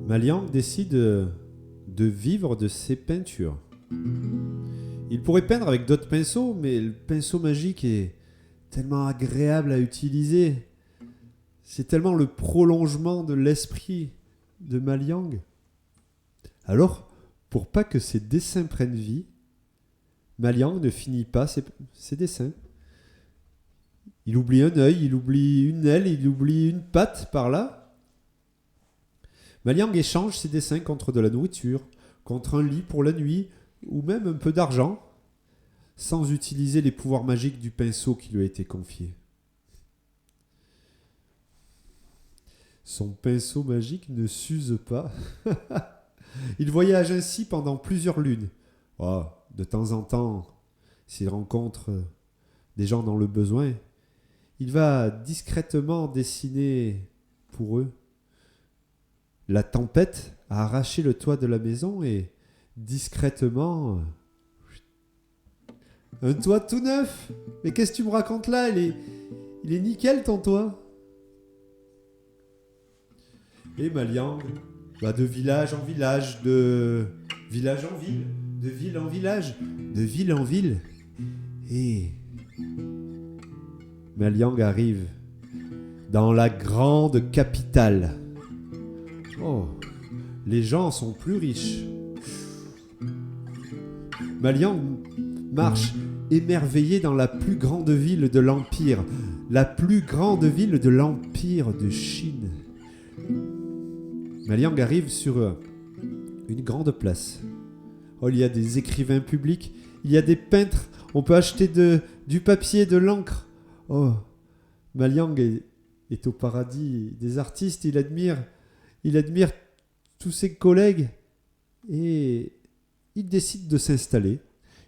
Maliang décide de vivre de ses peintures. Il pourrait peindre avec d'autres pinceaux, mais le pinceau magique est tellement agréable à utiliser. C'est tellement le prolongement de l'esprit de Maliang. Alors, pour pas que ses dessins prennent vie, Maliang ne finit pas ses dessins. Il oublie un œil, il oublie une aile, il oublie une patte par là. Maliang échange ses dessins contre de la nourriture, contre un lit pour la nuit, ou même un peu d'argent, sans utiliser les pouvoirs magiques du pinceau qui lui a été confié. Son pinceau magique ne s'use pas. Il voyage ainsi pendant plusieurs lunes. De temps en temps, s'il rencontre des gens dans le besoin, il va discrètement dessiner pour eux. La tempête a arraché le toit de la maison et discrètement... Un toit tout neuf. Mais qu'est-ce que tu me racontes là ? Il est nickel ton toit. Et Maliang va de village en village, de village en ville, de ville en village, de ville en ville. Et Maliang arrive dans la grande capitale. Oh, les gens sont plus riches. Maliang marche émerveillé dans la plus grande ville de l'Empire, la plus grande ville de l'Empire de Chine. Maliang arrive sur une grande place. Oh, il y a des écrivains publics, il y a des peintres, on peut acheter du papier, de l'encre. Oh, Maliang est au paradis des artistes, il admire tous ses collègues et il décide de s'installer.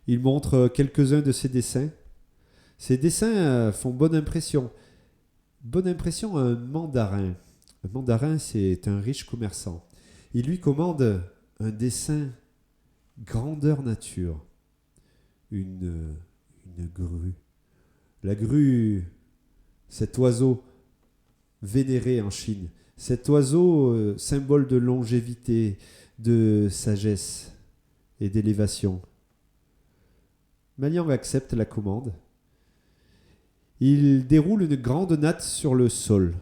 Il montre quelques-uns de ses dessins. Ces dessins font bonne impression. Bonne impression à un mandarin. Un mandarin, c'est un riche commerçant. Il lui commande un dessin grandeur nature. Une grue. La grue, cet oiseau vénéré en Chine. Cet oiseau, symbole de longévité, de sagesse et d'élévation. Maliang accepte la commande. Il déroule une grande natte sur le sol.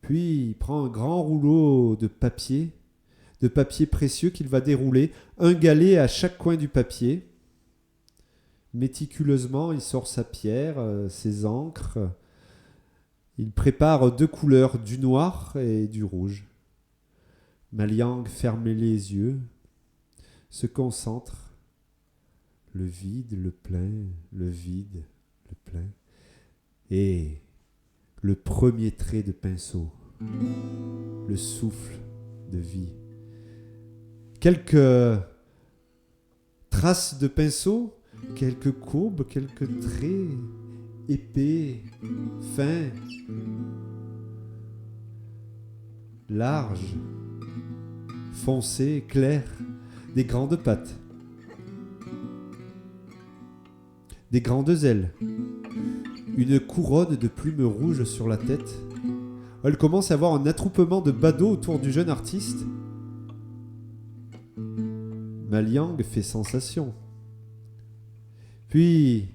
Puis il prend un grand rouleau de papier précieux qu'il va dérouler, un galet à chaque coin du papier. Méticuleusement, il sort sa pierre, ses encres. Il prépare 2 couleurs, du noir et du rouge. Maliang ferme les yeux, se concentre. Le vide, le plein, le vide, le plein. Et le premier trait de pinceau, le souffle de vie. Quelques traces de pinceau, quelques courbes, quelques traits épais, fins, larges, foncés, clairs, des grandes pattes. Des grandes ailes, une couronne de plumes rouges sur la tête. Elle commence à avoir un attroupement de badauds autour du jeune artiste. Maliang fait sensation. Puis,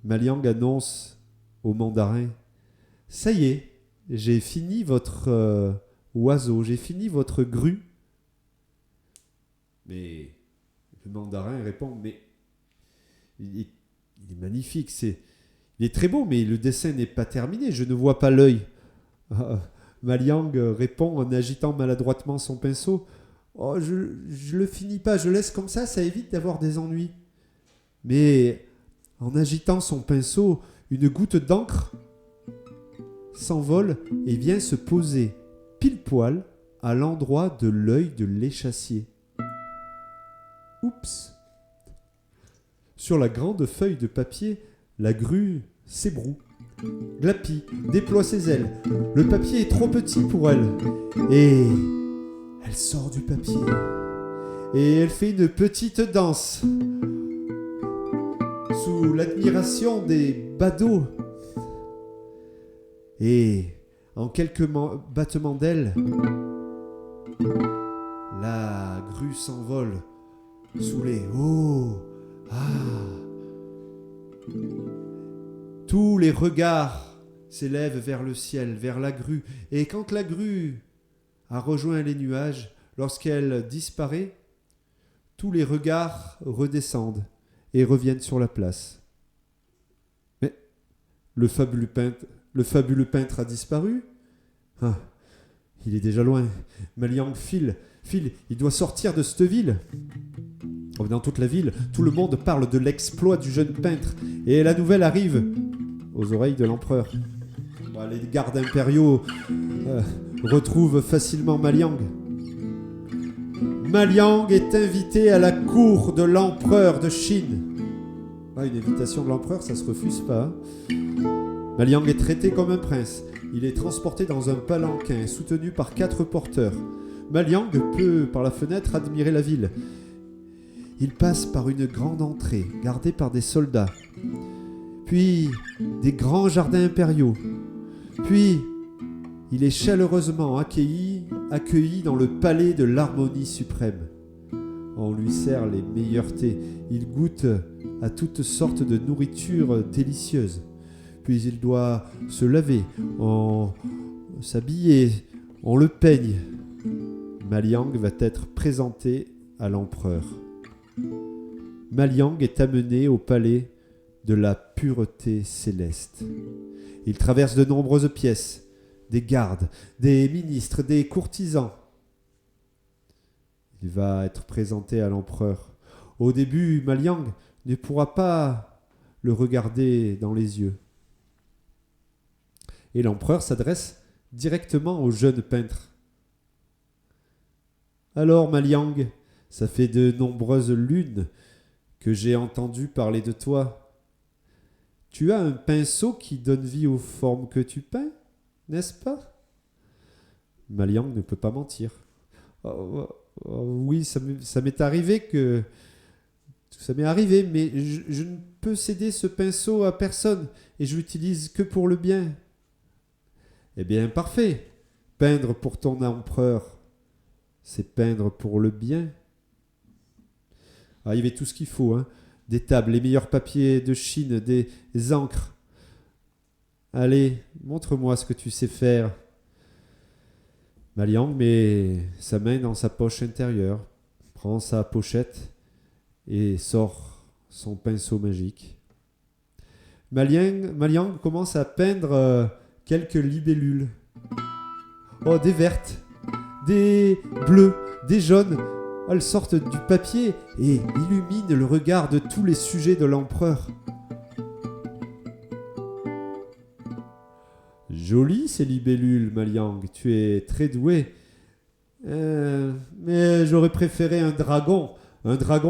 Maliang annonce au mandarin « Ça y est, j'ai fini votre oiseau, j'ai fini votre grue. » Mais le mandarin répond « Mais il est magnifique, il est très beau, mais le dessin n'est pas terminé, je ne vois pas l'œil. » Maliang répond en agitant maladroitement son pinceau. « Oh, je le finis pas, je laisse comme ça évite d'avoir des ennuis. » Mais en agitant son pinceau, une goutte d'encre s'envole et vient se poser pile poil à l'endroit de l'œil de l'échassier. Oups! Sur la grande feuille de papier, la grue s'ébroue, glapit, déploie ses ailes. Le papier est trop petit pour elle. Et elle sort du papier. Et elle fait une petite danse. Sous l'admiration des badauds. Et en quelques battements d'ailes, la grue s'envole sous les hauts. Tous les regards s'élèvent vers le ciel, vers la grue. Et quand la grue a rejoint les nuages, lorsqu'elle disparaît, tous les regards redescendent et reviennent sur la place. Mais le fabuleux peintre a disparu. Il est déjà loin. Maliang file, il doit sortir de cette ville. Dans toute la ville, tout le monde parle de l'exploit du jeune peintre et la nouvelle arrive aux oreilles de l'empereur. Les gardes impériaux retrouvent facilement Maliang. Maliang est invité à la cour de l'empereur de Chine. Une invitation de l'empereur, ça se refuse pas. Maliang est traité comme un prince. Il est transporté dans un palanquin soutenu par 4 porteurs. Maliang peut, par la fenêtre, admirer la ville. Il passe par une grande entrée, gardée par des soldats. Puis, des grands jardins impériaux. Puis, il est chaleureusement accueilli dans le palais de l'harmonie suprême. On lui sert les meilleurs thés. Il goûte à toutes sortes de nourritures délicieuses. Puis il doit se laver, s'habiller, on le peigne. Maliang va être présenté à l'empereur. Maliang est amené au palais de la pureté céleste. Il traverse de nombreuses pièces, des gardes, des ministres, des courtisans. Il va être présenté à l'empereur. Au début, Maliang ne pourra pas le regarder dans les yeux. Et l'empereur s'adresse directement au jeune peintre. « Alors, Maliang, ça fait de nombreuses lunes que j'ai entendu parler de toi. Tu as un pinceau qui donne vie aux formes que tu peins, n'est-ce pas ?» Maliang ne peut pas mentir. Oh, oui, ça m'est arrivé que... Ça m'est arrivé, mais je ne peux céder ce pinceau à personne et je l'utilise que pour le bien. Eh bien, parfait. Peindre pour ton empereur, c'est peindre pour le bien. Ah, il y avait tout ce qu'il faut, hein. Des tables, les meilleurs papiers de Chine, des encres. Allez, montre-moi ce que tu sais faire. Maliang met sa main dans sa poche intérieure, prend sa pochette et sort son pinceau magique. Maliang commence à peindre quelques libellules. Oh, des vertes, des bleues, des jaunes. Elles sortent du papier et illuminent le regard de tous les sujets de l'empereur. Jolies ces libellules, Maliang, tu es très doué. Mais j'aurais préféré un dragon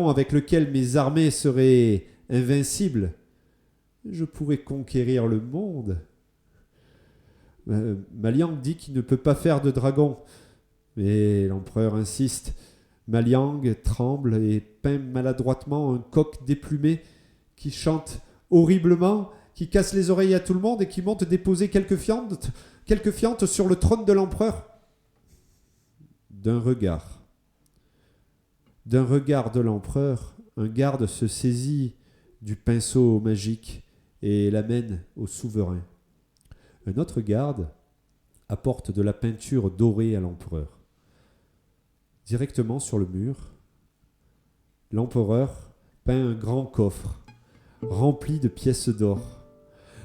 avec lequel mes armées seraient invincibles. Je pourrais conquérir le monde. Maliang dit qu'il ne peut pas faire de dragon, mais l'empereur insiste. Maliang tremble et peint maladroitement un coq déplumé qui chante horriblement, qui casse les oreilles à tout le monde et qui monte déposer quelques fientes sur le trône de l'empereur. D'un regard de l'empereur, un garde se saisit du pinceau magique et l'amène au souverain. Un autre garde apporte de la peinture dorée à l'empereur. Directement sur le mur, l'empereur peint un grand coffre rempli de pièces d'or.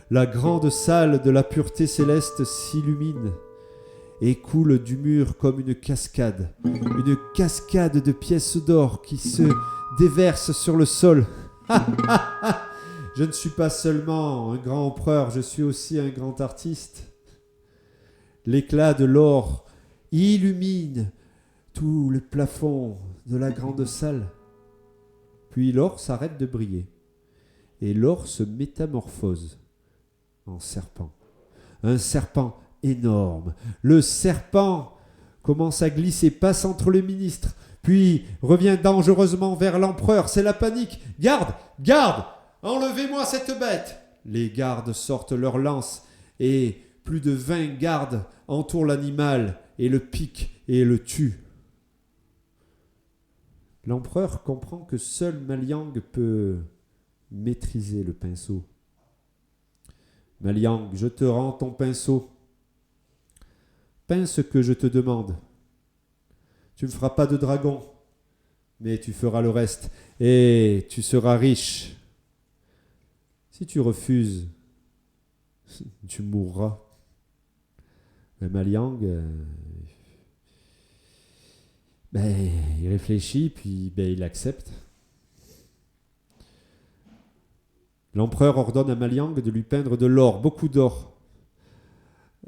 La grande salle de la pureté céleste s'illumine et coule du mur comme une cascade de pièces d'or qui se déversent sur le sol. Je ne suis pas seulement un grand empereur, je suis aussi un grand artiste. L'éclat de l'or illumine tout le plafond de la grande salle. Puis l'or s'arrête de briller et l'or se métamorphose en serpent. Un serpent énorme. Le serpent commence à glisser, passe entre les ministres, puis revient dangereusement vers l'empereur. C'est la panique. « Garde, garde, enlevez-moi cette bête !» Les gardes sortent leurs lances et plus de 20 gardes entourent l'animal et le piquent et le tuent. L'empereur comprend que seul Maliang peut maîtriser le pinceau. « Maliang, je te rends ton pinceau. Peins ce que je te demande. Tu ne feras pas de dragon, mais tu feras le reste, et tu seras riche. Si tu refuses, tu mourras. » Mais Maliang, il réfléchit, puis il accepte. L'empereur ordonne à Maliang de lui peindre de l'or, beaucoup d'or.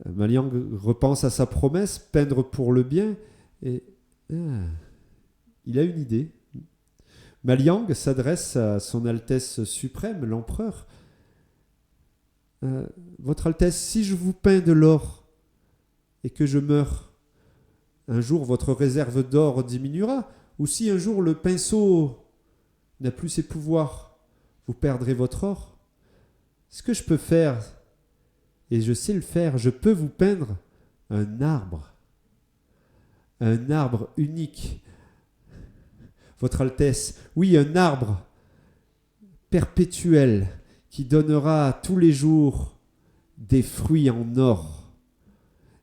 Maliang repense à sa promesse, peindre pour le bien, et il a une idée. Maliang s'adresse à son Altesse suprême, l'empereur. Votre Altesse, si je vous peins de l'or et que je meurs, un jour votre réserve d'or diminuera, ou si un jour le pinceau n'a plus ses pouvoirs, vous perdrez votre or. Ce que je peux faire, et je sais le faire, je peux vous peindre un arbre unique. Votre Altesse, oui, un arbre perpétuel qui donnera tous les jours des fruits en or,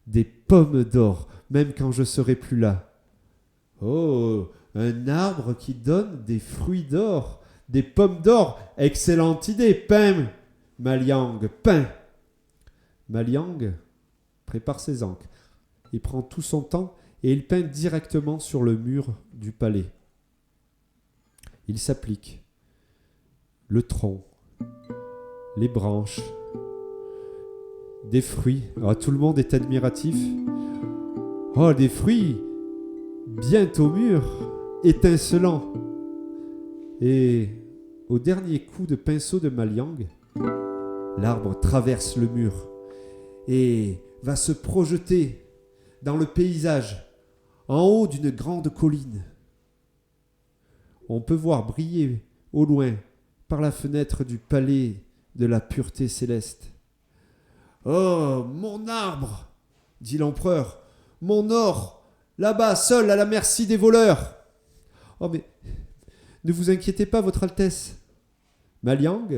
des pommes d'or, même quand je serai plus là. Oh, un arbre qui donne des fruits d'or, des pommes d'or. Excellente idée, pain, Maliang, pain. Maliang prépare ses ancres. Il prend tout son temps et il peint directement sur le mur du palais. Il s'applique le tronc, les branches, des fruits. Alors, tout le monde est admiratif. Oh, des fruits bientôt mûrs, étincelants. Et au dernier coup de pinceau de Maliang, l'arbre traverse le mur et va se projeter dans le paysage, en haut d'une grande colline. On peut voir briller au loin, par la fenêtre du palais de la pureté céleste. « Oh, mon arbre !» dit l'empereur. « Mon or, là-bas, seul, à la merci des voleurs !»« Oh, mais ne vous inquiétez pas, votre Altesse. » Maliang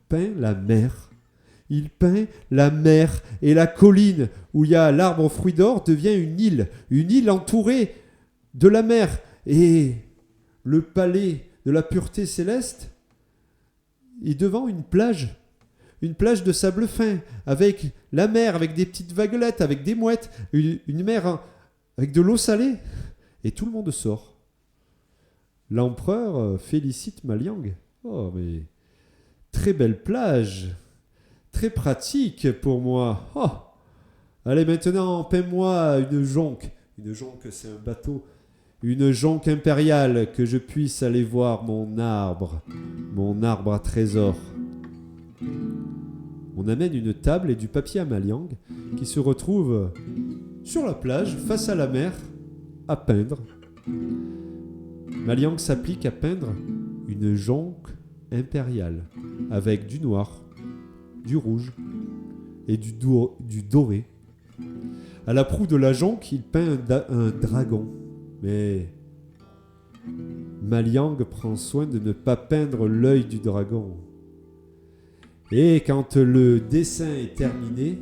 peint la mer. Il peint la mer et la colline où il y a l'arbre aux fruits d'or devient une île entourée de la mer. Et le palais de la pureté céleste est devant une plage de sable fin, avec la mer, avec des petites vaguelettes, avec des mouettes, une mer avec de l'eau salée. Et tout le monde sort. L'empereur félicite Maliang. Oh, mais très belle plage, très pratique pour moi. Oh. Allez, maintenant, peins-moi une jonque. Une jonque, c'est un bateau. Une jonque impériale, que je puisse aller voir mon arbre à trésor. On amène une table et du papier à Maliang, qui se retrouve sur la plage, face à la mer, à peindre. Maliang s'applique à peindre une jonque impériale, avec du noir, du rouge et du doré. À la proue de la jonque, il peint un dragon. Mais Maliang prend soin de ne pas peindre l'œil du dragon. Et quand le dessin est terminé,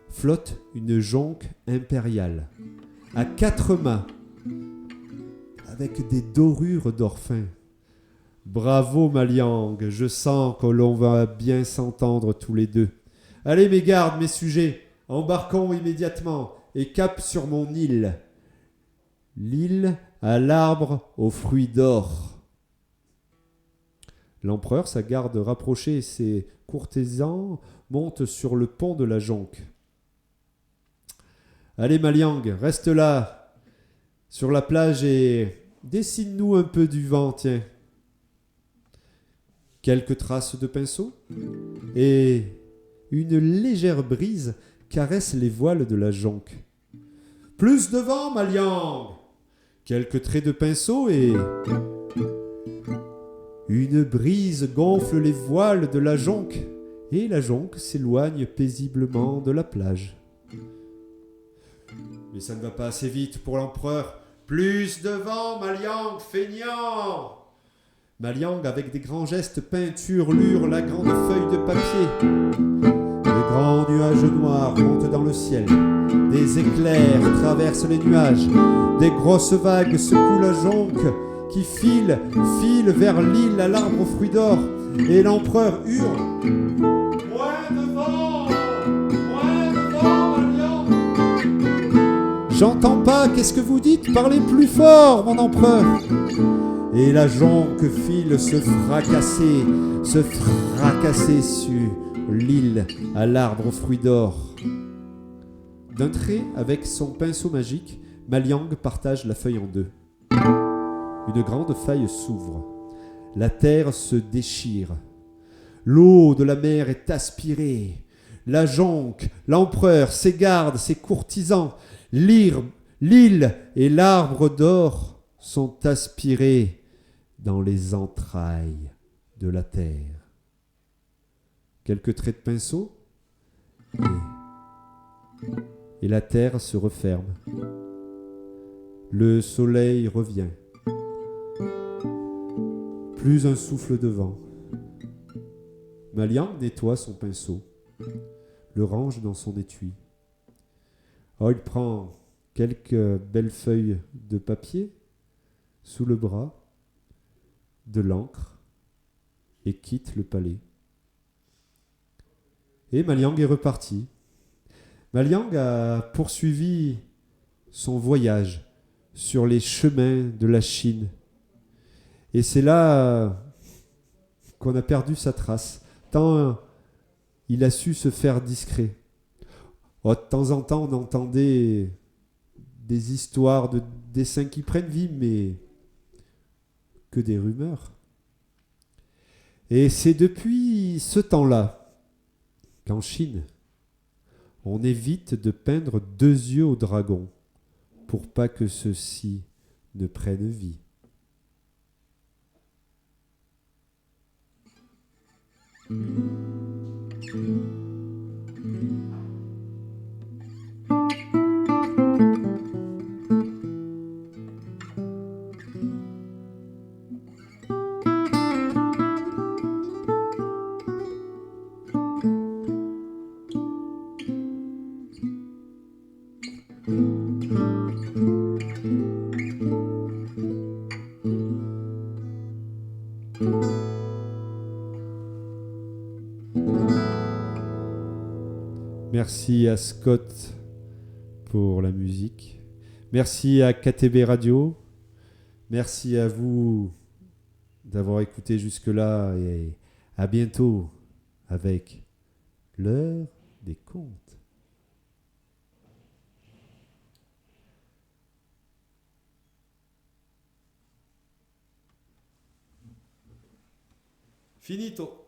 flotte une jonque impériale, à 4 mâts, avec des dorures d'or fin. Bravo Maliang, je sens que l'on va bien s'entendre tous les deux. Allez mes gardes, mes sujets, embarquons immédiatement et cap sur mon île. L'île à l'arbre aux fruits d'or. L'empereur, sa garde rapprochée et ses courtisans montent sur le pont de la jonque. Allez Maliang, reste là, sur la plage et dessine-nous un peu du vent, tiens. Quelques traces de pinceau et une légère brise caresse les voiles de la jonque. Plus de vent, Maliang! Quelques traits de pinceau et une brise gonfle les voiles de la jonque et la jonque s'éloigne paisiblement de la plage. Mais ça ne va pas assez vite pour l'empereur. Plus de vent, Maliang, feignant! Maliang, avec des grands gestes, peinturlure la grande feuille de papier. De grands nuages noirs montent dans le ciel. Des éclairs traversent les nuages. Des grosses vagues secouent la jonque qui file vers l'île à l'arbre aux fruits d'or. Et l'empereur hurle. Moins de vent, Maliang! J'entends pas, qu'est-ce que vous dites? Parlez plus fort, mon empereur! Et la jonque file se fracasser sur l'île à l'arbre aux fruits d'or. D'un trait, avec son pinceau magique, Maliang partage la feuille en deux. Une grande faille s'ouvre. La terre se déchire. L'eau de la mer est aspirée. La jonque, l'empereur, ses gardes, ses courtisans, l'île et l'arbre d'or sont aspirés dans les entrailles de la terre. Quelques traits de pinceau et la terre se referme. Le soleil revient. Plus un souffle de vent. Maliang nettoie son pinceau, le range dans son étui. Oh, il prend quelques belles feuilles de papier sous le bras, de l'encre, et quitte le palais. Et Maliang est reparti. Maliang a poursuivi son voyage sur les chemins de la Chine. Et c'est là qu'on a perdu sa trace, tant il a su se faire discret. Oh, de temps en temps, on entendait des histoires de dessins qui prennent vie, mais que des rumeurs. Et c'est depuis ce temps-là qu'en Chine, on évite de peindre 2 yeux au dragon pour pas que ceux-ci ne prennent vie. Merci à Scott pour la musique. Merci à KTB Radio. Merci à vous d'avoir écouté jusque-là et à bientôt avec l'heure des contes. Finito.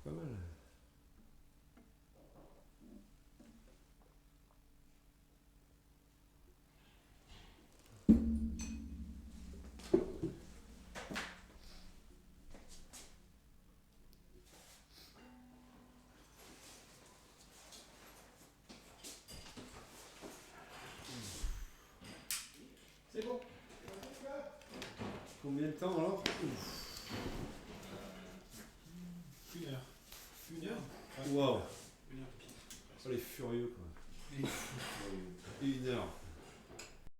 Pas mal. C'est bon. Combien de temps alors? 1 heure. 1 heure? Wow.